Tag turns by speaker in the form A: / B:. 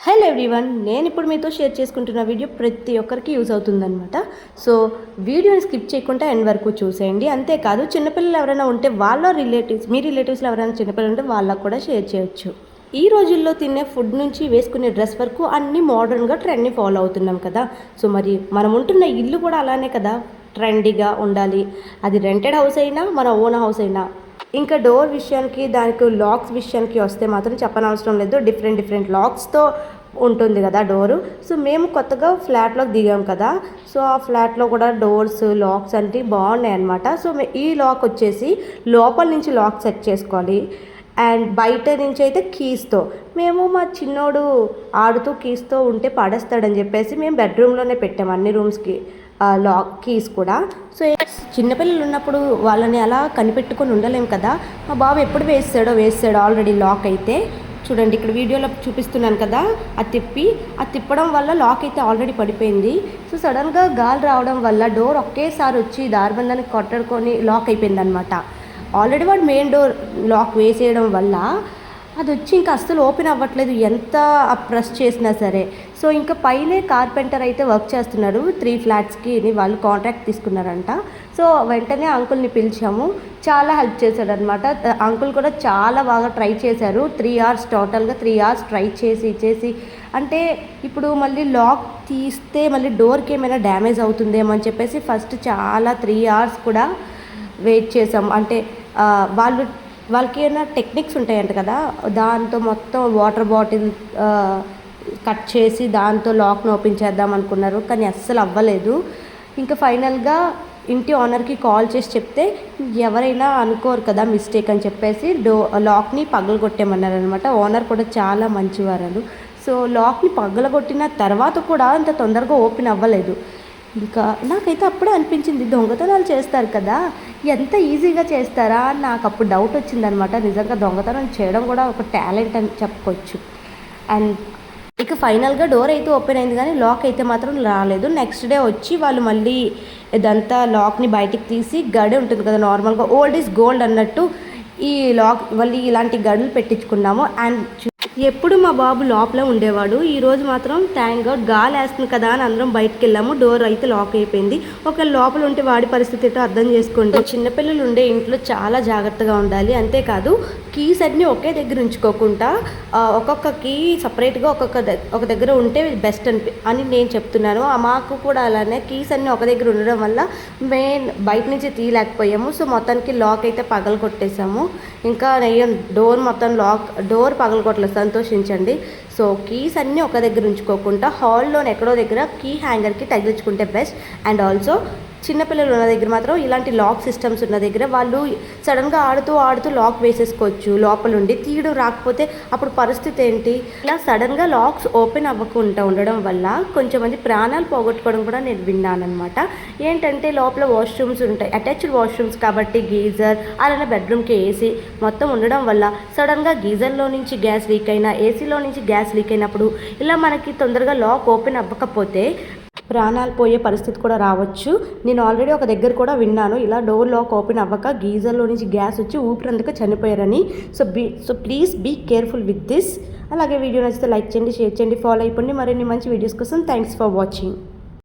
A: Hello everyone, నేను ఇప్పుడు మీతో షేర్ చేసుకుంటున్న వీడియో ప్రతి ఒక్కరికి యూజ్ అవుతుందన్నమాట. సో వీడియోని స్కిప్ చేయకుండా ఎండ్ వరకు చూసేయండి. అంతేకాదు చిన్నపిల్లలు ఎవరైనా ఉంటే వాళ్ళ రిలేటివ్స్, మీ రిలేటివ్స్లో ఎవరైనా చిన్నపిల్లలు ఉంటే వాళ్ళకు కూడా షేర్ చేయొచ్చు. ఈ రోజుల్లో తినే ఫుడ్ నుంచి వేసుకునే డ్రెస్ వరకు అన్నీ మోడర్న్గా ట్రెండ్ని ఫాలో అవుతున్నాం కదా. సో మరి మనం ఉంటున్న ఇల్లు కూడా అలానే కదా, ట్రెండీగా ఉండాలి. అది రెంటెడ్ హౌస్ అయినా మన ఓన్ హౌస్ అయినా. ఇంకా డోర్ విషయానికి, దానికి లాక్స్ విషయానికి వస్తే మాత్రం చెప్పనవసరం లేదు. డిఫరెంట్ లాక్స్తో ఉంటుంది కదా డోరు. సో మేము కొత్తగా ఫ్లాట్లోకి దిగాం కదా. సో ఆ ఫ్లాట్లో కూడా డోర్స్, లాక్స్ అంటే బాగున్నాయి అనమాట. సో ఈ లాక్ వచ్చేసి లోపల నుంచి లాక్ సెట్ చేసుకోవాలి, అండ్ బయట నుంచి అయితే కీస్తో. మేము మా చిన్నోడు ఆడుతూ కీస్తో ఉంటే పడేస్తాడని చెప్పేసి మేము బెడ్రూమ్లోనే పెట్టాము అన్ని రూమ్స్కి లాక్ కీస్ కూడా. సో చిన్నపిల్లలు ఉన్నప్పుడు వాళ్ళని అలా కనిపెట్టుకొని ఉండలేం కదా. మా బాబు ఎప్పుడు వేసాడో ఆల్రెడీ లాక్ అయితే. చూడండి ఇక్కడ వీడియోలో చూపిస్తున్నాను కదా, అది తిప్పడం వల్ల లాక్ అయితే ఆల్రెడీ పడిపోయింది. సో సడన్గా గాలి రావడం వల్ల డోర్ ఒకేసారి వచ్చి దారిబంధానికి కొట్టడుకొని లాక్ అయిపోయింది అనమాట. ఆల్రెడీ వాడు మెయిన్ డోర్ లాక్ వేసేయడం వల్ల అది వచ్చి ఇంకా అస్సలు ఓపెన్ అవ్వట్లేదు, ఎంత ప్రెస్ చేసినా సరే. సో ఇంకా పైనే కార్పెంటర్ అయితే వర్క్ చేస్తున్నారు 3 ఫ్లాట్స్కి, వాళ్ళు కాంట్రాక్ట్ తీసుకున్నారంట. సో వెంటనే అంకుల్ని పిలిచాము, చాలా హెల్ప్ చేశాడనమాట. అంకుల్ కూడా చాలా బాగా ట్రై చేశారు. 3 అవర్స్ టోటల్గా 3 అవర్స్ ట్రై చేసి అంటే ఇప్పుడు మళ్ళీ లాక్ తీస్తే మళ్ళీ డోర్కి ఏమైనా డ్యామేజ్ అవుతుందేమో అని చెప్పేసి ఫస్ట్ చాలా 3 అవర్స్ కూడా వెయిట్ చేసాం. అంటే వాళ్ళకి ఏమైనా టెక్నిక్స్ ఉంటాయంట కదా, దాంతో మొత్తం వాటర్ బాటిల్ కట్ చేసి దాంతో లాక్ను ఓపెన్ చేద్దాం అనుకున్నారు, కానీ అస్సలు అవ్వలేదు. ఇంకా ఫైనల్గా ఇంటి ఓనర్కి కాల్ చేసి చెప్తే ఎవరైనా అనుకోరు కదా మిస్టేక్ అని చెప్పేసి లాక్ని పగలగొట్టేమన్నారు అనమాట. ఓనర్ కూడా చాలా మంచివారు. సో లాక్ని పగలగొట్టిన తర్వాత కూడా అంత తొందరగా ఓపెన్ అవ్వలేదు. ఇంకా నాకైతే అప్పుడే అనిపించింది, దొంగతనాలు చేస్తారు కదా, ఎంత ఈజీగా చేస్తారా నాకు అప్పుడు డౌట్ వచ్చిందనమాట. నిజంగా దొంగతనం చేయడం కూడా ఒక టాలెంట్ అని చెప్పుకోవచ్చు. అండ్ ఇక ఫైనల్గా డోర్ అయితే ఓపెన్ అయింది, కానీ లాక్ అయితే మాత్రం రాలేదు. నెక్స్ట్ డే వచ్చి వాళ్ళు మళ్ళీ ఇదంతా లాక్ని బయటికి తీసి, గడి ఉంటుంది కదా నార్మల్గా ఓల్డ్ ఈజ్ గోల్డ్ అన్నట్టు, ఈ లాక్ మళ్ళీ ఇలాంటి గడులు పెట్టించుకున్నాము. అండ్ ఎప్పుడు మా బాబు లోపల ఉండేవాడు, ఈరోజు మాత్రం థ్యాంక్ గాడ్ గాలి వేస్తుంది కదా అని అందరం బయటకు వెళ్ళాము. డోర్ అయితే లాక్ అయిపోయింది. ఒకవేళ లోపల ఉంటే వాడి పరిస్థితి ఏంటో అర్థం చేసుకోండి. చిన్నపిల్లలు ఉండే ఇంట్లో చాలా జాగ్రత్తగా ఉండాలి. అంతేకాదు కీస్ అన్నీ ఒకే దగ్గర ఉంచుకోకుండా ఒక్కొక్క కీ సపరేట్గా ఒక దగ్గర ఉంటే బెస్ట్ అని నేను చెప్తున్నాను. మాకు కూడా అలానే కీస్ అన్నీ ఒక దగ్గర ఉండడం వల్ల మెయిన్ బయట నుంచి తీయలేకపోయాము. సో మొత్తానికి లాక్ అయితే పగల కొట్టేసాము. ఇంకా డోర్ మొత్తం డోర్ పగలగొట్టలేదు, సంతోషించండి. సో కీస్ అన్నీ ఒక దగ్గర ఉంచుకోకుండా హాల్లోనే ఎక్కడో దగ్గర కీ హ్యాంగర్కి తగిలించుకుంటే బెస్ట్. అండ్ ఆల్సో చిన్నపిల్లలు ఉన్న దగ్గర మాత్రం ఇలాంటి లాక్ సిస్టమ్స్ ఉన్న దగ్గర వాళ్ళు సడన్గా ఆడుతూ లాక్ వేసేసుకోవచ్చు. లోపల ఉండి తీయడం రాకపోతే అప్పుడు పరిస్థితి ఏంటి? ఇలా సడన్గా లాక్స్ ఓపెన్ అవ్వకుండా ఉండడం వల్ల కొంచెంమంది ప్రాణాలు పోగొట్టుకోవడం కూడా నేను విన్నాను అనమాట. ఏంటంటే లోపల వాష్రూమ్స్ ఉంటాయి, అటాచ్డ్ వాష్రూమ్స్ కాబట్టి గీజర్, అలానే బెడ్రూమ్కి ఏసీ మొత్తం ఉండడం వల్ల సడన్గా గీజర్లో నుంచి గ్యాస్ లీక్ అయినా, ఏసీలో నుంచి గ్యాస్ లీక్ అయినప్పుడు ఇలా మనకి తొందరగా లాక్ ఓపెన్ అవ్వకపోతే ప్రాణాలు పోయే పరిస్థితి కూడా రావచ్చు. నేను ఆల్రెడీ ఒక దగ్గర కూడా విన్నాను, ఇలా డోర్ లాక్ ఓపెన్ అవ్వక గీజర్లో నుంచి గ్యాస్ వచ్చి ఊపిరందుకు చనిపోయారని. So please be careful with this. అలాగే వీడియో నచ్చితే లైక్ చేయండి, షేర్ చేయండి, ఫాలో అయిపోండి. మరిన్ని మంచి వీడియోస్ కోసం థ్యాంక్స్ ఫర్ వాచింగ్.